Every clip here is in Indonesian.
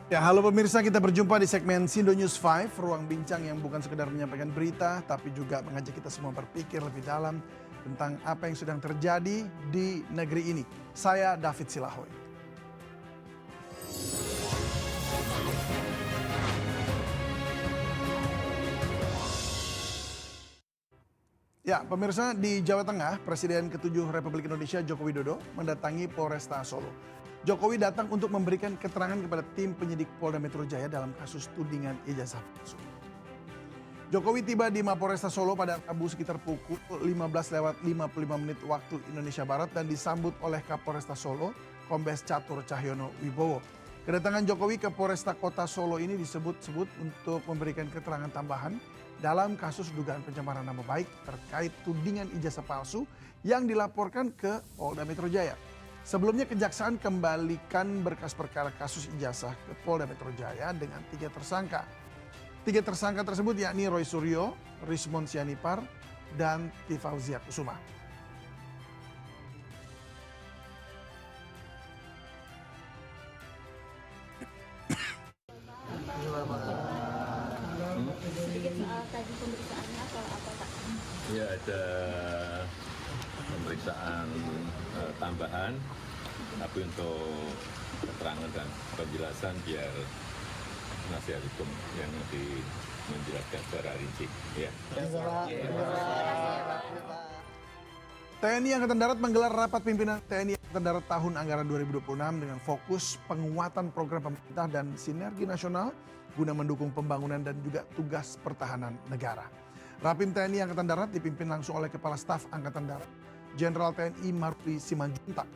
Ya, halo pemirsa, kita berjumpa di segmen Sindo News 5, ruang bincang yang bukan sekedar menyampaikan berita, tapi juga mengajak kita semua berpikir lebih dalam tentang apa yang sedang terjadi di negeri ini. Saya David Silahoy. Ya, pemirsa, di Jawa Tengah, Presiden ke-7 Republik Indonesia Joko Widodo mendatangi Polresta Solo. Jokowi datang untuk memberikan keterangan kepada tim penyidik Polda Metro Jaya dalam kasus tudingan ijazah palsu. Jokowi tiba di Mapolresta Solo pada Rabu sekitar pukul 15:55 waktu Indonesia Barat dan disambut oleh Kapolresta Solo, Kombes Catur Cahyono Wibowo. Kedatangan Jokowi ke Polresta Kota Solo ini disebut-sebut untuk memberikan keterangan tambahan dalam kasus dugaan pencemaran nama baik terkait tudingan ijazah palsu yang dilaporkan ke Polda Metro Jaya. Sebelumnya Kejaksaan kembalikan berkas perkara kasus ijazah ke Polda Metro Jaya dengan 3 tersangka. 3 tersangka tersebut yakni Roy Suryo, Rismon Sianipar, dan Tifauzia Kusuma. Sedikit soal tadi pemeriksaannya soal apa Pak? Ya, ada pemeriksaan tambahan, tapi untuk keterangan dan penjelasan biar penasihat hukum yang lebih menjelaskan secara rinci. Ya. TNI Angkatan Darat menggelar rapat pimpinan TNI Angkatan Darat tahun anggaran 2026 dengan fokus penguatan program pemerintah dan sinergi nasional guna mendukung pembangunan dan juga tugas pertahanan negara. Rapim TNI Angkatan Darat dipimpin langsung oleh Kepala Staf Angkatan Darat, Jenderal TNI Maruli Simanjuntak.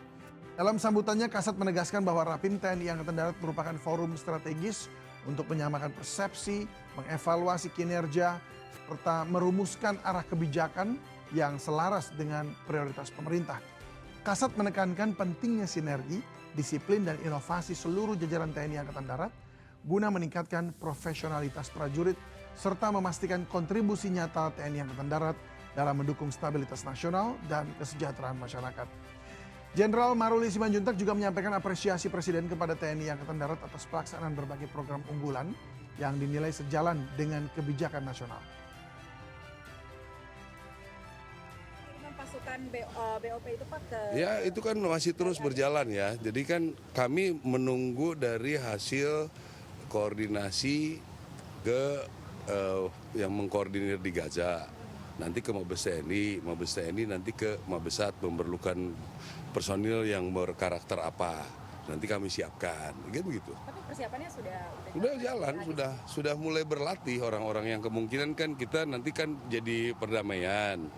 Dalam sambutannya, Kasat menegaskan bahwa Rapim TNI Angkatan Darat merupakan forum strategis untuk menyamakan persepsi, mengevaluasi kinerja, serta merumuskan arah kebijakan yang selaras dengan prioritas pemerintah. Kasat menekankan pentingnya sinergi, disiplin, dan inovasi seluruh jajaran TNI Angkatan Darat guna meningkatkan profesionalitas prajurit serta memastikan kontribusi nyata TNI Angkatan Darat dalam mendukung stabilitas nasional dan kesejahteraan masyarakat. Jenderal Maruli Simanjuntak juga menyampaikan apresiasi Presiden kepada TNI Angkatan Darat atas pelaksanaan berbagai program unggulan yang dinilai sejalan dengan kebijakan nasional. Pasukan BOP itu Pak ke... Ya, itu kan masih terus berjalan ya. Jadi kan kami menunggu dari hasil koordinasi ke yang mengkoordinir di Gaza. Nanti ke Mabes TNI nanti ke Mabesat memerlukan personil yang berkarakter apa. Nanti kami siapkan, begitu. Tapi persiapannya Sudah jalan, sudah mulai berlatih orang-orang yang kemungkinan kan kita nanti kan jadi perdamaian.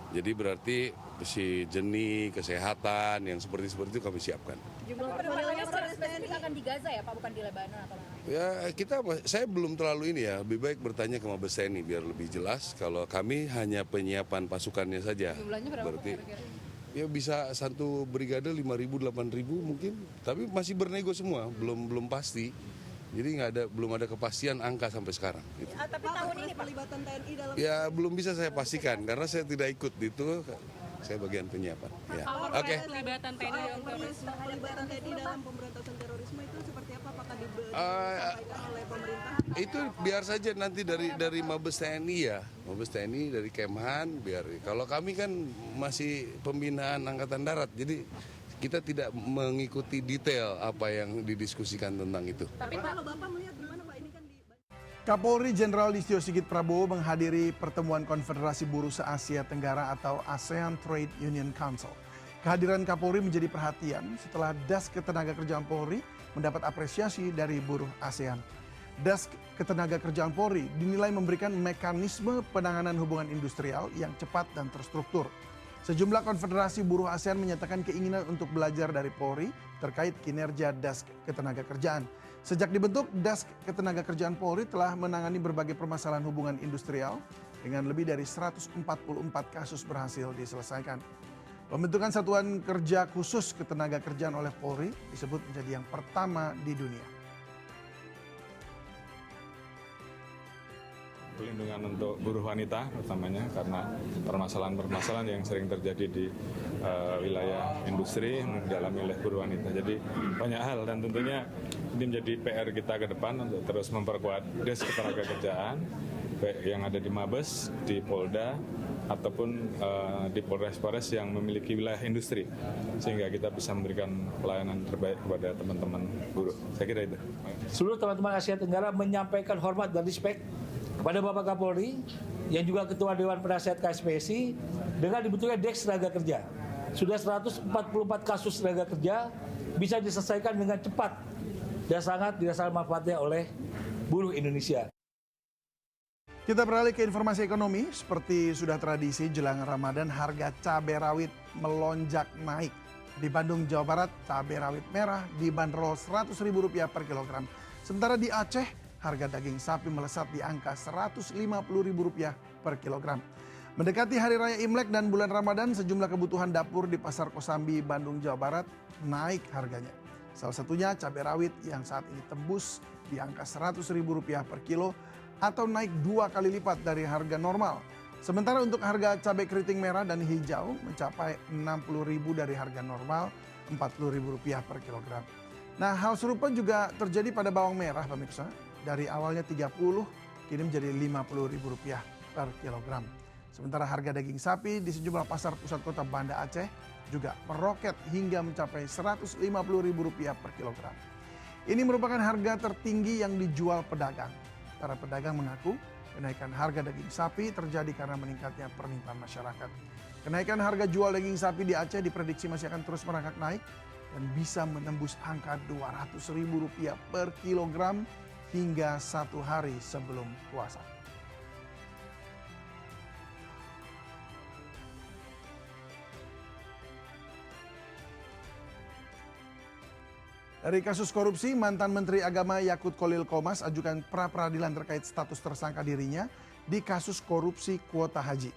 Jadi berarti si jenis kesehatan yang seperti itu kami siapkan. jumlah personilnya secara spesifik akan di Gaza ya Pak, bukan di Lebanon atau mana? Ya saya belum terlalu ini ya, lebih baik bertanya ke Mabes TNI biar lebih jelas. Kalau kami hanya penyiapan pasukannya saja. Jumlahnya berapa Berarti kira-kira? ya bisa satu brigade 5.000, 8.000 mungkin. Tapi masih bernego semua, belum pasti. Jadi belum ada kepastian angka sampai sekarang. Gitu. Tapi tahun ini Pak, pelibatan TNI dalam Ya belum bisa saya pastikan karena saya tidak ikut itu. Saya bagian penyiapan. Ya. Oke. pelibatan TNI dalam pemberantasan terorisme itu seperti apa? Apakah disampaikan oleh pemerintah? Itu biar saja nanti dari Mabes TNI ya, Mabes TNI dari Kemhan biar. Kalau kami kan masih pembinaan Angkatan Darat, jadi kita tidak mengikuti detail apa yang didiskusikan tentang itu. Tapi kalau Bapak melihat gimana Pak, ini kan di... Kapolri Jenderal Listio Sigit Prabowo menghadiri pertemuan Konfederasi Buruh se-Asia Tenggara atau ASEAN Trade Union Council. Kehadiran Kapolri menjadi perhatian setelah Das Ketenagakerjaan Polri mendapat apresiasi dari buruh ASEAN. Das Ketenagakerjaan Polri dinilai memberikan mekanisme penanganan hubungan industrial yang cepat dan terstruktur. Sejumlah konfederasi buruh ASEAN menyatakan keinginan untuk belajar dari Polri terkait kinerja Das Ketenagakerjaan. Sejak dibentuk, Das Ketenagakerjaan Polri telah menangani berbagai permasalahan hubungan industrial dengan lebih dari 144 kasus berhasil diselesaikan. Pembentukan Satuan Kerja Khusus Ketenagakerjaan oleh Polri disebut menjadi yang pertama di dunia. Pelindungan untuk buruh wanita utamanya karena permasalahan-permasalahan yang sering terjadi di wilayah industri yang dialami oleh buruh wanita. Jadi banyak hal dan tentunya ini menjadi PR kita ke depan untuk terus memperkuat Des Ketenagakerjaan baik yang ada di Mabes, di Polda ataupun di Polres-Polres yang memiliki wilayah industri sehingga kita bisa memberikan pelayanan terbaik kepada teman-teman buruh. Saya kira itu. Seluruh teman-teman Asia Tenggara menyampaikan hormat dan respect kepada Bapak Kapolri yang juga Ketua Dewan Penasihat KSPSI dengan dibentuknya Deks Tenaga Kerja. Sudah 144 kasus tenaga kerja bisa diselesaikan dengan cepat dan sangat dirasakan manfaatnya oleh buruh Indonesia. Kita beralih ke informasi ekonomi. Seperti sudah tradisi jelang Ramadan, harga cabai rawit melonjak naik. Di Bandung, Jawa Barat, cabai rawit merah dibanderol Rp100.000 per kilogram. Sementara di Aceh, harga daging sapi melesat di angka Rp150.000 per kilogram. Mendekati Hari Raya Imlek dan bulan Ramadan, sejumlah kebutuhan dapur di Pasar Kosambi, Bandung, Jawa Barat naik harganya. Salah satunya cabai rawit yang saat ini tembus di angka Rp100.000 per kilo atau naik 2 kali lipat dari harga normal. Sementara untuk harga cabai keriting merah dan hijau mencapai Rp60.000 dari harga normal Rp40.000 per kilogram. Nah, hal serupa juga terjadi pada bawang merah, pemirsa. Dari awalnya 30, kini menjadi Rp50.000 per kilogram. Sementara harga daging sapi di sejumlah pasar pusat kota Banda Aceh juga meroket hingga mencapai Rp150.000 per kilogram. Ini merupakan harga tertinggi yang dijual pedagang. Para pedagang mengaku kenaikan harga daging sapi terjadi karena meningkatnya permintaan masyarakat. Kenaikan harga jual daging sapi di Aceh diprediksi masih akan terus merangkak naik dan bisa menembus angka Rp200.000 per kilogram hingga 1 hari sebelum puasa. Dari kasus korupsi, mantan Menteri Agama Yakut Kholil Qomas ajukan pra-peradilan terkait status tersangka dirinya di kasus korupsi kuota haji.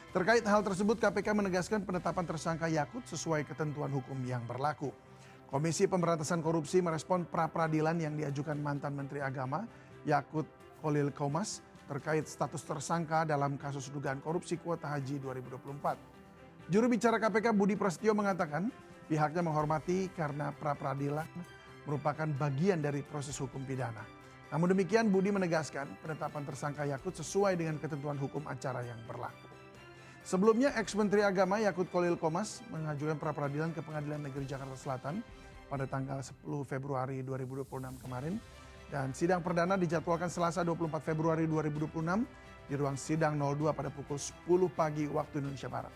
Terkait hal tersebut, KPK menegaskan penetapan tersangka Yakut sesuai ketentuan hukum yang berlaku. Komisi Pemberantasan Korupsi merespon pra-peradilan yang diajukan mantan Menteri Agama Yakut Kholil Qomas terkait status tersangka dalam kasus dugaan korupsi kuota haji 2024. Juru bicara KPK Budi Prasetyo mengatakan pihaknya menghormati karena pra-peradilan merupakan bagian dari proses hukum pidana. Namun demikian Budi menegaskan penetapan tersangka Yakut sesuai dengan ketentuan hukum acara yang berlaku. Sebelumnya ex-Menteri Agama Yakut Kholil Qomas mengajukan pra-peradilan ke Pengadilan Negeri Jakarta Selatan pada tanggal 10 Februari 2026 kemarin. Dan sidang perdana dijadwalkan Selasa 24 Februari 2026 di ruang sidang 02 pada pukul 10 pagi waktu Indonesia Barat.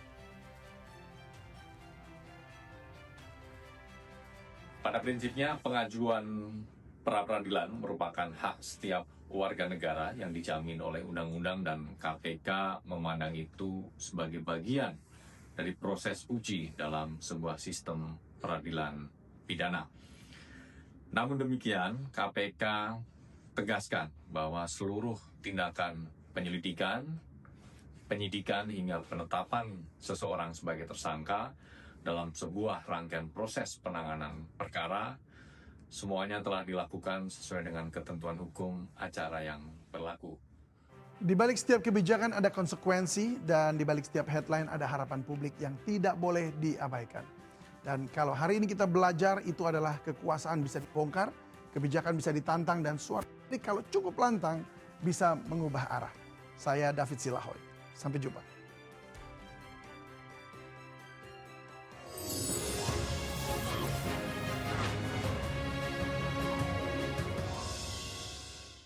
Pada prinsipnya pengajuan pra-peradilan merupakan hak setiap warga negara yang dijamin oleh undang-undang dan KPK memandang itu sebagai bagian dari proses uji dalam sebuah sistem peradilan pidana. Namun demikian, KPK tegaskan bahwa seluruh tindakan penyelidikan, penyidikan hingga penetapan seseorang sebagai tersangka dalam sebuah rangkaian proses penanganan perkara semuanya telah dilakukan sesuai dengan ketentuan hukum acara yang berlaku. Di balik setiap kebijakan ada konsekuensi dan di balik setiap headline ada harapan publik yang tidak boleh diabaikan. Dan kalau hari ini kita belajar itu adalah kekuasaan bisa dibongkar, kebijakan bisa ditantang dan suara kalau cukup lantang bisa mengubah arah. Saya David Silahoy. Sampai jumpa.